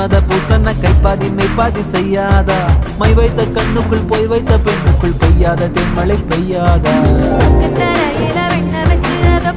மன்மத பூசன கைப்பாதி மெய்ப்பாதி செய்யாதா my வைத்த கண்ணுக்குள் போய் வைத்த பெண்ணுக்குள் பெய்யாத தென்மழை பெய்யாதா தரையில வெண்ண வச்சு அத